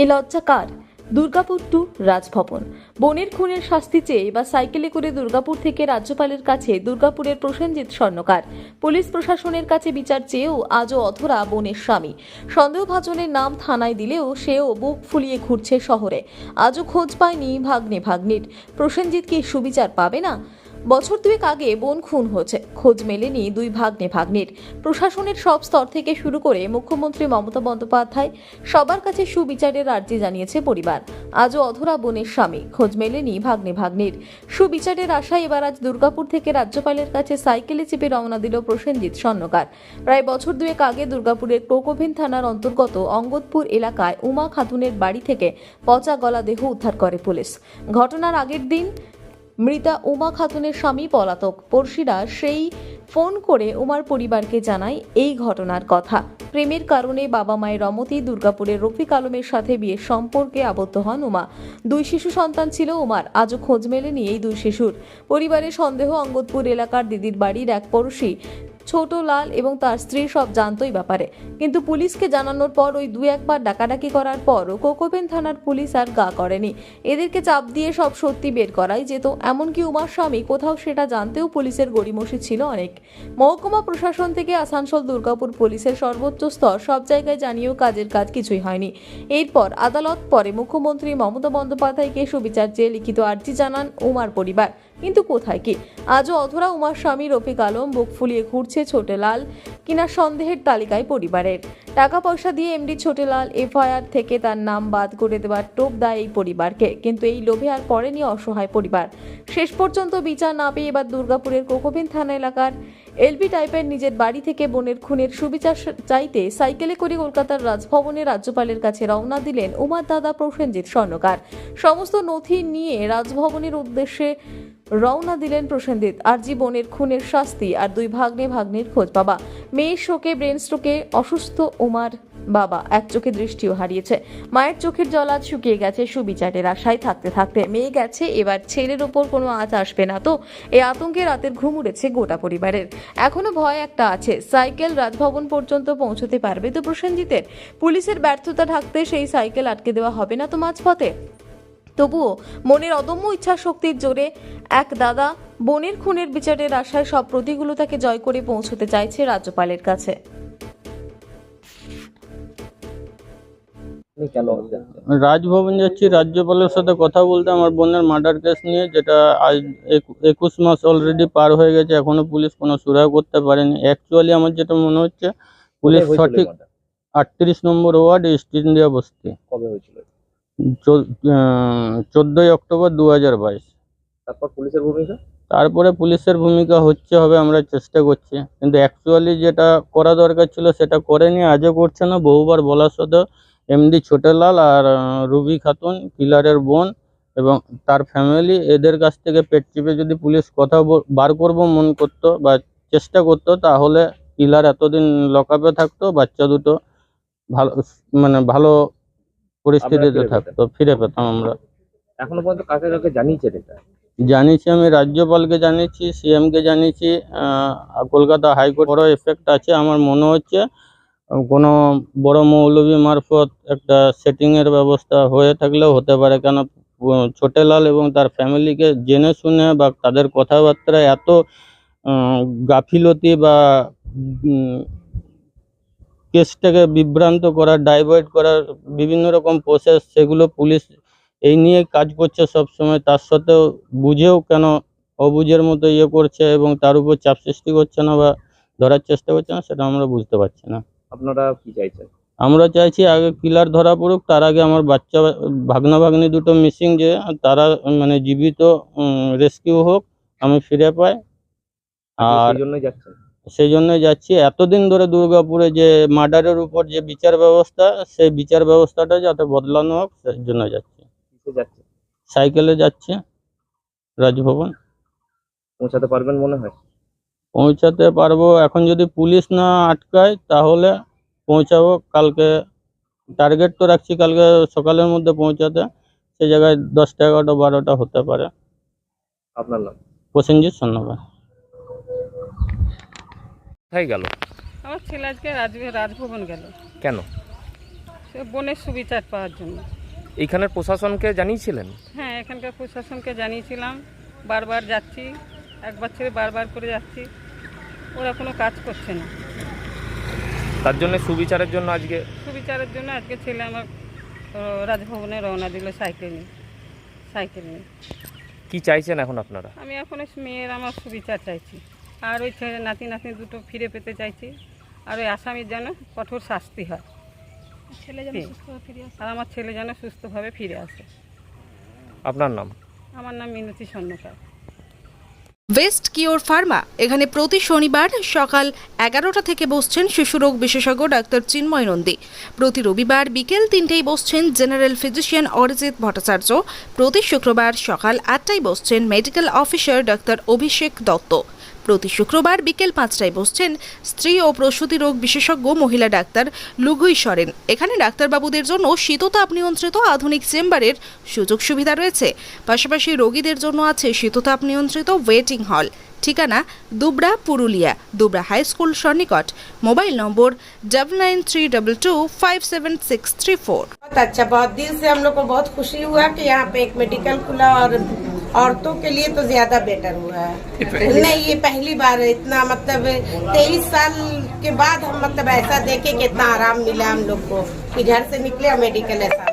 এ লজ্জা কার? দুর্গাপুর টু রাজভবন। বোনের খুনের শাস্তি চেয়ে এবার সাইকেলে করে দুর্গাপুর থেকে রাজ্যপালের কাছে দুর্গাপুরের প্রসেনজিৎ স্বর্ণকার। পুলিশ প্রশাসনের কাছে বিচার চেয়েও আজও অধরা বোনের স্বামী। সন্দেহভাজনের নাম থানায় দিলেও সেও বুক ফুলিয়ে ঘুরছে শহরে। আজও খোঁজ পায়নি ভাগ্নে ভাগ্নির। প্রসেনজিৎ কি সুবিচার পাবে না? বছর দুয়েক আগে বোন খুন হয়েছে, খোঁজ মেলেনি দুই ভাগ্নে ভাগ্নির। প্রশাসনের সব স্তর থেকে শুরু করে মুখ্যমন্ত্রী মমতা বন্দ্যোপাধ্যায় সবার কাছে সুবিচারের আর্জি জানিয়েছে পরিবার। আজও অধরা বোনের স্বামী, খোঁজ মেলেনি ভাগ্নে ভাগ্নির। সুবিচারের আশায় এবার আজ দুর্গাপুর থেকে রাজ্যপালের কাছে সাইকেলে চেপে রওনা দিল প্রসেনজিৎ স্বর্ণকার। প্রায় বছর দুয়েক আগে দুর্গাপুরের কোকোভেন থানার অন্তর্গত অঙ্গদপুর এলাকায় উমা খাতুনের বাড়ি থেকে পচা গলা দেহ উদ্ধার করে পুলিশ। ঘটনার আগের দিন মৃতা উমা খাতুনের স্বামী পলাতক। পড়শিরা সেই ফোন করে উমার পরিবারকে জানায় এই ঘটনার কথা। প্রেমের কারণে বাবা মায়ের রমতি দুর্গাপুরের রফিক আলমের সাথে বিয়ের সম্পর্কে আবদ্ধ হন উমা। দুই শিশু সন্তান ছিল উমার। আজও খোঁজ মেলেনি এই দুই শিশুর। পরিবারের সন্দেহ অঙ্গদপুর এলাকার দিদির বাড়ির এক পড়শি ছোট লাল এবং তার স্ত্রী সব জানতোই ব্যাপারে, কিন্তু পুলিশকে জানানোর পর ওই দু একবার ডাকাডাকি করার পরও কোকোভেন থানার পুলিশ আর গা করেনি। এদেরকে চাপ দিয়ে সব সত্যি বের করাই যেত, এমনকি উমার স্বামী কোথাও সেটা জানতেও পুলিশের গড়িমসি ছিল অনেক। মহকুমা প্রশাসন থেকে আসানসোল দুর্গাপুর পুলিশের সর্বোচ্চ স্তর সব জায়গায় জানিয়েও কাজের কাজ কিছুই হয়নি। এরপর আদালত, পরে মুখ্যমন্ত্রী মমতা বন্দ্যোপাধ্যায়কে সুবিচার চেয়ে লিখিত আর্জি জানান উমার পরিবার, কিন্তু কোথায় কি? আজও অধরা উমার স্বামী রফিক আলম। বুক ফুলিয়ে ঘুরছে ছোটেলাল কিনা সন্দেহের তালিকায় পরিবারের। টাকা পয়সা দিয়ে এমডি ছোটেলাল এফআইআর থেকে তার নাম বাদ করে দেওয়ার টোপ দেয় এই পরিবারকে, কিন্তু এই লোভে আর পড়েনি অসহায় পরিবার। শেষ পর্যন্ত বিচার না পেয়ে এবার দুর্গাপুরের কোকোভেন থানা এলাকার এলবি টাইপের নিজের বাড়ি থেকে বোনের খুনের সুবিচার চাইতে সাইকেলে করে কলকাতার রাজভবনে রাজ্যপালের কাছে রওনা দিলেন উমার দাদা প্রসেনজিৎ স্বর্ণকার। সমস্ত নথি নিয়ে রাজভবনের উদ্দেশ্যে রওনা দিলেন প্রসেনজিৎ। আরজি বোনের খুনের শাস্তি আর দুই ভাগ্নে ভাগ্নির খোঁজ পাবা। মেয়ের শোকে ব্রেন স্ট্রোকে অসুস্থ উমার বাবা এক চোখে দৃষ্টিও হারিয়েছে। মায়ের চোখের জল আজ শুকিয়ে গেছে সুবিচারের আশায় থাকতে থাকতে। মেয়ে গেছে, এবার ছেলের ওপর কোনো আঁচ আসবে না তো? এই আতঙ্কে রাতের ঘুম উড়েছে গোটা পরিবারের। এখনো ভয় একটা আছে, সাইকেল রাজভবন পর্যন্ত পৌঁছতে পারবে তো প্রসেনজিতের? পুলিশের ব্যর্থতা ঢাকতে সেই সাইকেল আটকে দেওয়া হবে না তো মাঝপথে? তবুও মনের অদম্য ইচ্ছা শক্তির জোরে এক দাদা বোনের খুনের বিচারের আশায় সব প্রতিকূলতাকে জয় করে পৌঁছতে চাইছে রাজ্যপালের কাছে। রাজভবন যাচ্ছি রাজ্যপালের সাথে কথা বলতে আমার বোনের মার্ডার কেস নিয়ে, যেটা আজ 21 মাস অলরেডি পার হয়ে গেছে, এখনো পুলিশ কোনো সুরাহা করতে পারেনি। অ্যাকচুয়ালি আমার যেটা মনে হচ্ছে পুলিশ সঠিক 38 নম্বর ওয়ার্ড ইস্ট ইন্ডিয়া বস্তি। কবে হয়েছিল? 14ই অক্টোবর 2022। তারপরে পুলিশের ভূমিকা হবে, আমরা চেষ্টা করছি, কিন্তু অ্যাকচুয়ালি যেটা করা দরকার ছিল সেটা করেনি, আজও করছে না। বহুবার বলার সত্ত্বেও এমডি ছোটেলাল আর রুবি খাতুন কিলারের বোন এবং তার ফ্যামিলি, এদের কাছ থেকে পেট চিপে যদি পুলিশ কথা বার করবো মন করতো বা চেষ্টা করতো, তাহলে কিলার এতদিন লকআপে থাকতো, বাচ্চা দুটো ভালো পরিস্থিতিতে থাকতো, ফিরে পেতাম আমরা। এখনো পর্যন্ত কাকে কাকে জানিয়েছেন এটা? জানিয়েছি, আমি রাজ্যপালকে জানিয়েছি, সিএমকে জানিয়েছি, কলকাতা হাইকোর্ট বড় এফেক্ট আছে। আমার মনে হচ্ছে কোনো বড় মৌলবী মারফত একটা সেটিংয়ের ব্যবস্থা হয়ে থাকলেও হতে পারে, কেন ছোটেলাল এবং তার ফ্যামিলিকে জেনে শুনে বা তাদের কথাবার্তায় এত গাফিলতি বা কেসটাকে বিভ্রান্ত করার, ডাইভার্ট করার বিভিন্ন রকম প্রসেস, সেগুলো পুলিশ এই নিয়ে কাজ করছে সব সময়। তার সত্ত্বেও বুঝেও কেন অবুঝের মতো করছে এবং তার উপর চাপ সৃষ্টি করছে না বা ধরার চেষ্টা করছে না, সেটা আমরা বুঝতে পারছি না। আপনারা কি চাইছেন? আমরা চাইছি আগে কিলার ধরা পড়ুক, তার আগে আমার বাচ্চা ভাগনা ভাগ্নি দুটো মিসিং, যে তারা জীবিত রেস্কিউ হোক, আমি ফিরে পাই। আর সেই জন্যই যাচ্ছি। এতদিন ধরে দুর্গাপুরে যে মার্ডারের উপর যে বিচার ব্যবস্থা, সেই বিচার ব্যবস্থাটা যাতে বদলানো হোক, সেই জন্য যাচ্ছি। সাইকেলে যাচ্ছে রাজভবন। পৌঁছাতে পারবেন মনে হয়? পৌঁছাতে পারবো, এখন যদি পুলিশ না আটকায় তাহলে পৌঁছাবো। কালকে টার্গেট তো রাখছি কালকে সকালের মধ্যে পৌঁছাতে, সেই জায়গায় 10টা 11টা 12টা হতে পারে। আপনার নাম? প্রসেনজিৎ স্বর্ণকার। কোথায় গেল? আমার ছেলে আজকে রাজভবন গেল। কেন? সে বোনের সুবিচার পাওয়ার জন্য। এইখানের প্রশাসনকে জানিয়েছিলেন? হ্যাঁ, এখানকার প্রশাসনকে জানিয়েছিলাম, বারবার যাচ্ছি, একবার ছেড়ে বারবার করে যাচ্ছি, ওরা কোনো কাজ করছে না। তার জন্য সুবিচারের জন্য আজকে সুবিচারের জন্য আজকে ছেলে আমার রাজভবনে রওনা দিল সাইকেল নিয়ে। কি চাইছেন এখন আপনারা? আমি এখন ওই মেয়ের আমার সুবিচার চাইছি, আর ওই ছেলে নাতি দুটো ফিরে পেতে চাইছি, আর ওই আসামির যেন কঠোর শাস্তি হয়, আর আমার ছেলে যেন সুস্থভাবে ফিরে আসে। আপনার নাম? আমার নাম মিনতি স্বর্ণকার। ওয়েস্ট কিওর ফার্মা এখানে প্রতি শনিবার সকাল 11টা থেকে বসছেন শিশুরোগ বিশেষজ্ঞ ডাক্তার চিন্ময় নন্দী। প্রতি রবিবার বিকেল 3টেই বসছেন জেনারেল ফিজিশিয়ান অরিজিৎ ভট্টাচার্য। প্রতি শুক্রবার সকাল 8টায় বসছেন মেডিকেল অফিসার ডাক্তার অভিষেক দত্ত। প্রতি শুক্রবার বিকেল 5টায় বসছেন স্ত্রী ও প্রসূতি রোগ বিশেষজ্ঞ মহিলা ডাক্তার লুগুই সরেন। এখানে ডাক্তারবাবুদের জন্য শীততাপ নিয়ন্ত্রিত আধুনিক চেম্বারের সুযোগ সুবিধা রয়েছে। পাশাপাশি রোগীদের জন্য আছে শীততাপ নিয়ন্ত্রিত ওয়েটিং হল। ঠিকানা দুবরা, পুরুলিয়া, দুবরা হাই স্কুল সন্নিকট। Mobile number 9932257634। बहुत अच्छा, बहुत दिल से हम लोग को बहुत खुशी हुआ कि यहाँ पे एक मेडिकल खुला और औरतों के लिए तो ज्यादा बेटर हुआ है। नहीं, ये पहली बार है, इतना मतलब 23 साल के बाद हम मतलब ऐसा देखे कि इतना आराम मिला हम लोग को कि घर से निकले और मेडिकल ऐसा